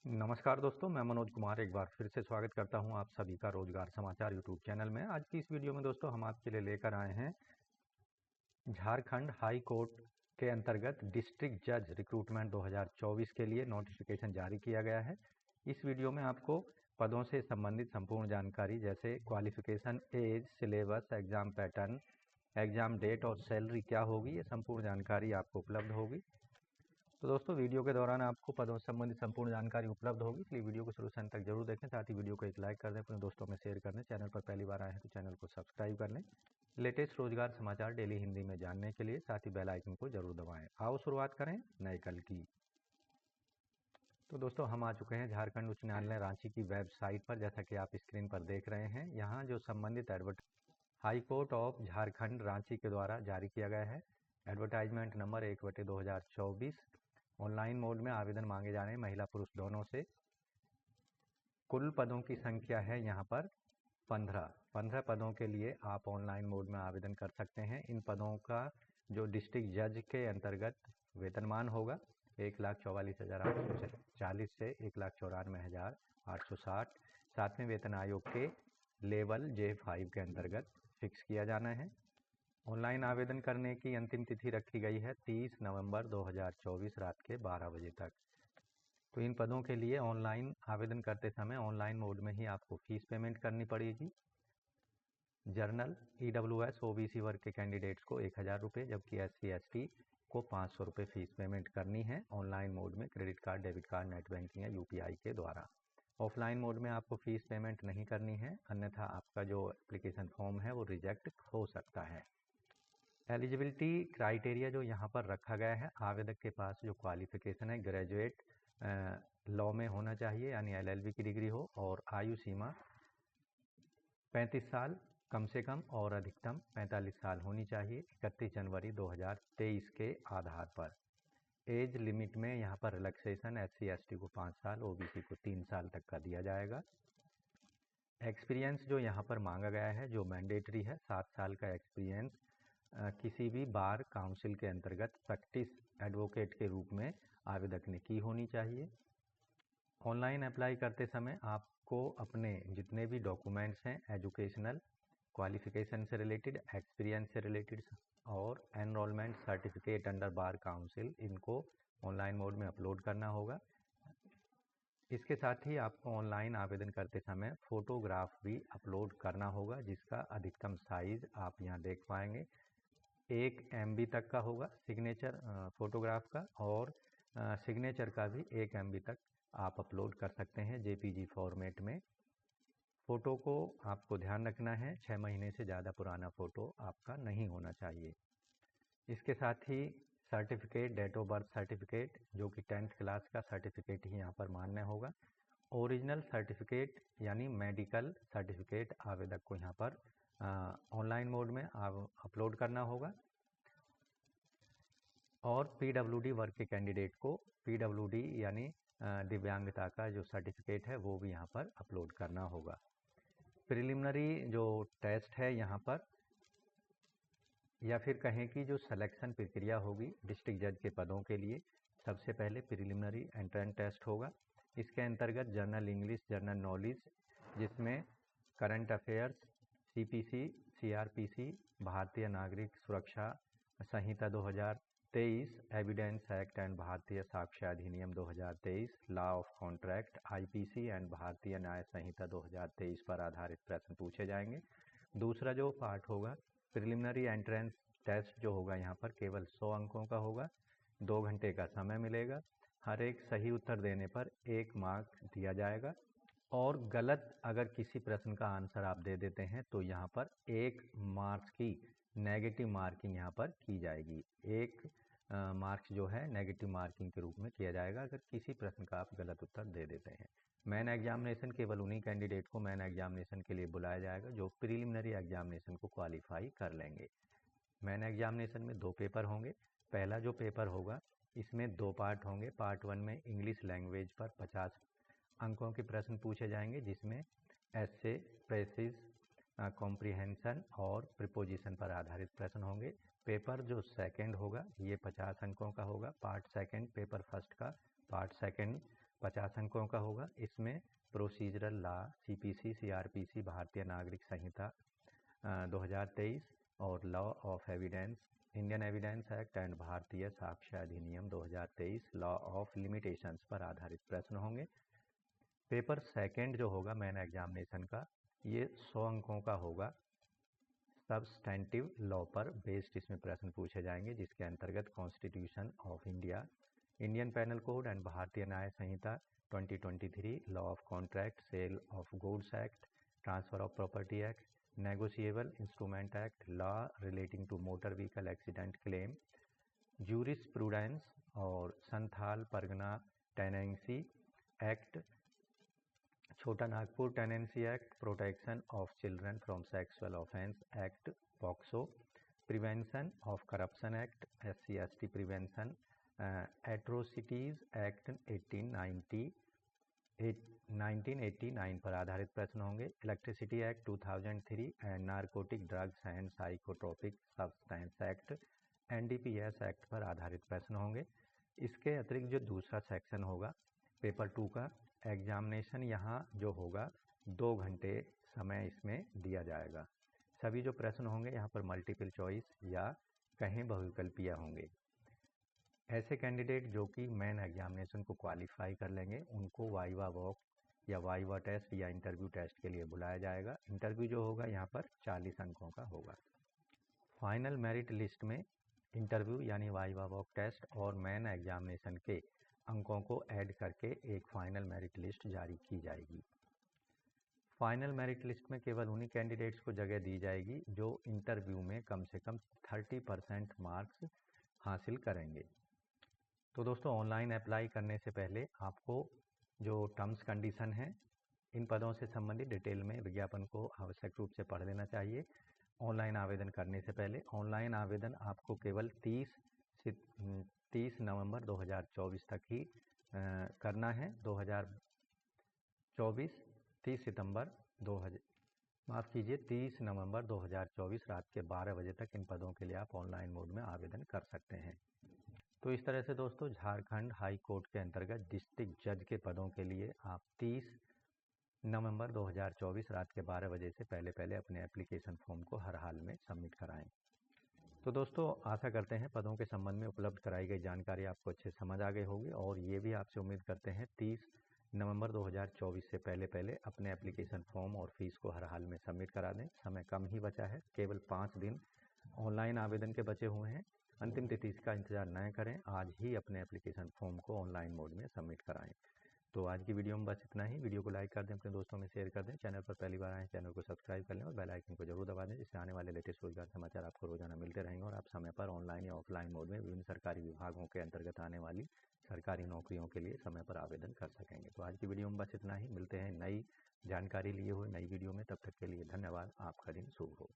नमस्कार दोस्तों, मैं मनोज कुमार एक बार फिर से स्वागत करता हूं आप सभी का रोजगार समाचार यूट्यूब चैनल में। आज की इस वीडियो में दोस्तों हम आपके लिए लेकर आए हैं झारखंड हाई कोर्ट के अंतर्गत डिस्ट्रिक्ट जज रिक्रूटमेंट 2024 के लिए नोटिफिकेशन जारी किया गया है। इस वीडियो में आपको पदों से संबंधित संपूर्ण जानकारी जैसे qualification, age, syllabus, exam pattern, exam date और सैलरी क्या होगी, ये संपूर्ण जानकारी आपको उपलब्ध होगी। तो दोस्तों वीडियो के दौरान आपको पदों से संबंधित संपूर्ण जानकारी उपलब्ध होगी, इसलिए वीडियो को शुरू से अंत तक जरूर देखें। साथ ही वीडियो को एक लाइक कर दें, अपने दोस्तों में शेयर कर दें। चैनल पर पहली बार आए हैं तो चैनल को सब्सक्राइब कर लें। लेटेस्ट रोजगार समाचार डेली हिंदी में जानने के लिए साथ ही बेल आइकन को जरूर दबाएं। आओ शुरुआत करें नए कल की। तो दोस्तों हम आ चुके हैं झारखंड उच्च न्यायालय रांची की वेबसाइट पर। जैसा कि आप स्क्रीन पर देख रहे हैं, यहाँ जो संबंधित high court of Jharkhand Ranchi के द्वारा जारी किया गया है एडवर्टाइजमेंट नंबर 1/2024। ऑनलाइन मोड में आवेदन मांगे जा रहे हैं महिला पुरुष दोनों से। कुल पदों की संख्या है यहाँ पर 15 पदों के लिए आप ऑनलाइन मोड में आवेदन कर सकते हैं। इन पदों का जो डिस्ट्रिक्ट जज के अंतर्गत वेतनमान होगा 1,44,840 से 1,94,860। 7वें वेतन आयोग के लेवल J5 के अंतर्गत फिक्स किया जाना है। ऑनलाइन आवेदन करने की अंतिम तिथि रखी गई है 30 नवंबर 2024 रात के 12 बजे तक। तो इन पदों के लिए ऑनलाइन आवेदन करते समय ऑनलाइन मोड में ही आपको फीस पेमेंट करनी पड़ेगी। जर्नल, EWS, OBC वर्ग के कैंडिडेट्स को 1,000 रुपये, जबकि SC ST को 500 रुपये फीस पेमेंट करनी है ऑनलाइन मोड में credit card, debit card, net banking या UPI के द्वारा। ऑफलाइन मोड में आपको फीस पेमेंट नहीं करनी है, अन्यथा आपका जो एप्लीकेशन फॉर्म है वो रिजेक्ट हो सकता है। एलिजिबिलिटी क्राइटेरिया जो यहाँ पर रखा गया है, आवेदक के पास जो क्वालिफिकेशन है ग्रेजुएट लॉ में होना चाहिए यानी LLB की डिग्री हो, और आयु सीमा 35 साल कम से कम और अधिकतम 45 साल होनी चाहिए 31 जनवरी 2023 के आधार पर। एज लिमिट में यहाँ पर रिलैक्सेशन SC ST को 5 साल, OBC को 3 साल तक का दिया जाएगा। एक्सपीरियंस जो यहाँ पर मांगा गया है जो मैंडेटरी है 7 साल का एक्सपीरियंस किसी भी बार काउंसिल के अंतर्गत प्रैक्टिस एडवोकेट के रूप में आवेदक ने की होनी चाहिए। ऑनलाइन अप्लाई करते समय आपको अपने जितने भी डॉक्यूमेंट्स हैं एजुकेशनल क्वालिफिकेशन से रिलेटेड, एक्सपीरियंस से रिलेटेड और enrolment certificate under bar council, इनको ऑनलाइन मोड में अपलोड करना होगा। इसके साथ ही आपको ऑनलाइन आवेदन करते समय फोटोग्राफ भी अपलोड करना होगा, जिसका अधिकतम साइज आप यहाँ देख पाएंगे 1 MB तक का होगा सिग्नेचर फोटोग्राफ का, और सिग्नेचर का भी 1 MB तक आप अपलोड कर सकते हैं JPG फॉर्मेट में। फ़ोटो को आपको ध्यान रखना है 6 महीने से ज़्यादा पुराना फ़ोटो आपका नहीं होना चाहिए। इसके साथ ही certificate, date of birth certificate जो कि 10th क्लास का सर्टिफिकेट ही यहाँ पर मान्य होगा। ओरिजिनल सर्टिफिकेट यानी मेडिकल सर्टिफिकेट आवेदक को यहाँ पर ऑनलाइन मोड में अपलोड करना होगा। और PWD वर्ग के कैंडिडेट को PWD यानी दिव्यांगता का जो सर्टिफिकेट है वो भी यहाँ पर अपलोड करना होगा। प्रिलिमिनरी जो टेस्ट है यहाँ पर, या फिर कहें कि जो सिलेक्शन प्रक्रिया होगी डिस्ट्रिक्ट जज के पदों के लिए, सबसे पहले प्रिलिमिनरी एंट्रेंस टेस्ट होगा। इसके अंतर्गत जनरल इंग्लिश, जनरल नॉलेज, जिसमें करंट अफेयर्स, CPC, CRPC, भारतीय नागरिक सुरक्षा संहिता 2023, एविडेंस एक्ट एंड भारतीय साक्ष्य अधिनियम 2023, law of contract IPC and Bharatiya Nyaya Sanhita 2023 पर आधारित प्रश्न पूछे जाएंगे। दूसरा जो पार्ट होगा प्रिलिमिनरी एंट्रेंस टेस्ट जो होगा यहाँ पर केवल 100 अंकों का होगा, 2 घंटे का समय मिलेगा। हर एक सही उत्तर देने पर 1 मार्क दिया जाएगा, और गलत अगर किसी प्रश्न का आंसर आप दे देते हैं तो यहाँ पर 1 मार्क्स की नेगेटिव मार्किंग यहाँ पर की जाएगी। 1 मार्क्स जो है नेगेटिव मार्किंग के रूप में किया जाएगा अगर किसी प्रश्न का आप गलत उत्तर दे देते हैं। मेन एग्जामिनेशन केवल उन्हीं कैंडिडेट को मेन एग्जामिनेशन के लिए बुलाया जाएगा जो प्रीलिमिनरी एग्जामिनेशन को क्वालिफाई कर लेंगे। मेन एग्जामिनेशन में 2 पेपर होंगे। पहला जो पेपर होगा इसमें 2 पार्ट होंगे। पार्ट 1 में इंग्लिश लैंग्वेज पर 50 अंकों के प्रश्न पूछे जाएंगे, जिसमें ऐसे, प्रेसिस, कॉम्प्रिहेंशन और प्रिपोजिशन पर आधारित प्रश्न होंगे। पेपर जो सेकंड होगा ये 50 अंकों का होगा। पार्ट सेकंड पेपर फर्स्ट का पार्ट सेकंड 50 अंकों का होगा। इसमें प्रोसीजरल लॉ, CPC, CRPC, भारतीय नागरिक संहिता 2023 और law of evidence, Indian evidence act and भारतीय साक्ष्य अधिनियम 2023, लॉ ऑफ लिमिटेशंस पर आधारित प्रश्न होंगे। पेपर सेकंड जो होगा मेन एग्जामिनेशन का, ये 100 अंकों का होगा। सब्सटेंटिव लॉ पर बेस्ड इसमें प्रश्न पूछे जाएंगे, जिसके अंतर्गत constitution of India, Indian penal code and Bharatiya Nyaya Sanhita 2023, law of contract, sale of goods act, transfer of property act, negotiable instrument act, law relating to motor vehicle accident claim, jurisprudence और Santhal Pargana tenancy act, Chota Nagpur tenancy act, protection of children from sexual offence act, POCSO, prevention of corruption act, SC/ST prevention, atrocities act 1989 पर आधारित प्रश्न होंगे। Electricity act 2003 and narcotic drugs and psychotropic substance act, NDPS act पर आधारित प्रश्न होंगे। इसके अतिरिक्त जो दूसरा सेक्शन होगा पेपर 2 का एग्जामिनेशन, यहाँ जो होगा 2 घंटे समय इसमें दिया जाएगा। सभी जो प्रश्न होंगे यहाँ पर मल्टीपल चॉइस या कहीं बहुविकल्पीय होंगे। ऐसे कैंडिडेट जो कि मेन एग्जामिनेशन को क्वालिफाई कर लेंगे, उनको वाइवा वॉक या वाइवा टेस्ट या इंटरव्यू टेस्ट के लिए बुलाया जाएगा। इंटरव्यू जो होगा यहाँ पर 40 अंकों का होगा। फाइनल मेरिट लिस्ट में इंटरव्यू यानी वाइवा वॉक टेस्ट और मेन एग्जामिनेशन के अंकों को ऐड करके एक फाइनल मेरिट लिस्ट जारी की जाएगी। फाइनल मेरिट लिस्ट में केवल उन्हीं कैंडिडेट्स को जगह दी जाएगी जो इंटरव्यू में कम से कम 30% मार्क्स हासिल करेंगे। तो दोस्तों, ऑनलाइन अप्लाई करने से पहले आपको जो टर्म्स कंडीशन है इन पदों से संबंधित डिटेल में विज्ञापन को आवश्यक रूप से पढ़ लेना चाहिए। ऑनलाइन आवेदन करने से पहले ऑनलाइन आवेदन आपको केवल 30 नवंबर 2024 तक ही करना है। 30 नवंबर 2024 रात के 12 बजे तक इन पदों के लिए आप ऑनलाइन मोड में आवेदन कर सकते हैं। तो इस तरह से दोस्तों, झारखंड हाई कोर्ट के अंतर्गत डिस्ट्रिक्ट जज के पदों के लिए आप 30 नवंबर 2024 रात के 12 बजे से पहले अपने एप्लीकेशन फॉर्म को हर हाल में सबमिट कराएं। तो दोस्तों, आशा करते हैं पदों के संबंध में उपलब्ध कराई गई जानकारी आपको अच्छे समझ आ गई होगी, और ये भी आपसे उम्मीद करते हैं 30 नवंबर 2024 से पहले अपने एप्लीकेशन फॉर्म और फीस को हर हाल में सबमिट करा दें। समय कम ही बचा है, केवल 5 दिन ऑनलाइन आवेदन के बचे हुए हैं। अंतिम तिथि का इंतजार न करें, आज ही अपने एप्लीकेशन फॉर्म को ऑनलाइन मोड में सबमिट कराएं। तो आज की वीडियो में बस इतना ही। वीडियो को लाइक कर दें, अपने दोस्तों में शेयर कर दें। चैनल पर पहली बार आए चैनल को सब्सक्राइब कर लें और बेल आइकन को जरूर दबा दें, जिससे आने वाले लेटेस्ट रोजगार समाचार आपको रोजाना मिलते रहेंगे और आप समय पर ऑनलाइन या ऑफलाइन मोड में विभिन्न सरकारी विभागों के अंतर्गत आने वाली सरकारी नौकरियों के लिए समय पर आवेदन कर सकेंगे। तो आज की वीडियो में बस इतना ही। मिलते हैं नई जानकारी लिए हुए नई वीडियो में। तब तक के लिए धन्यवाद। आपका दिन शुभ हो।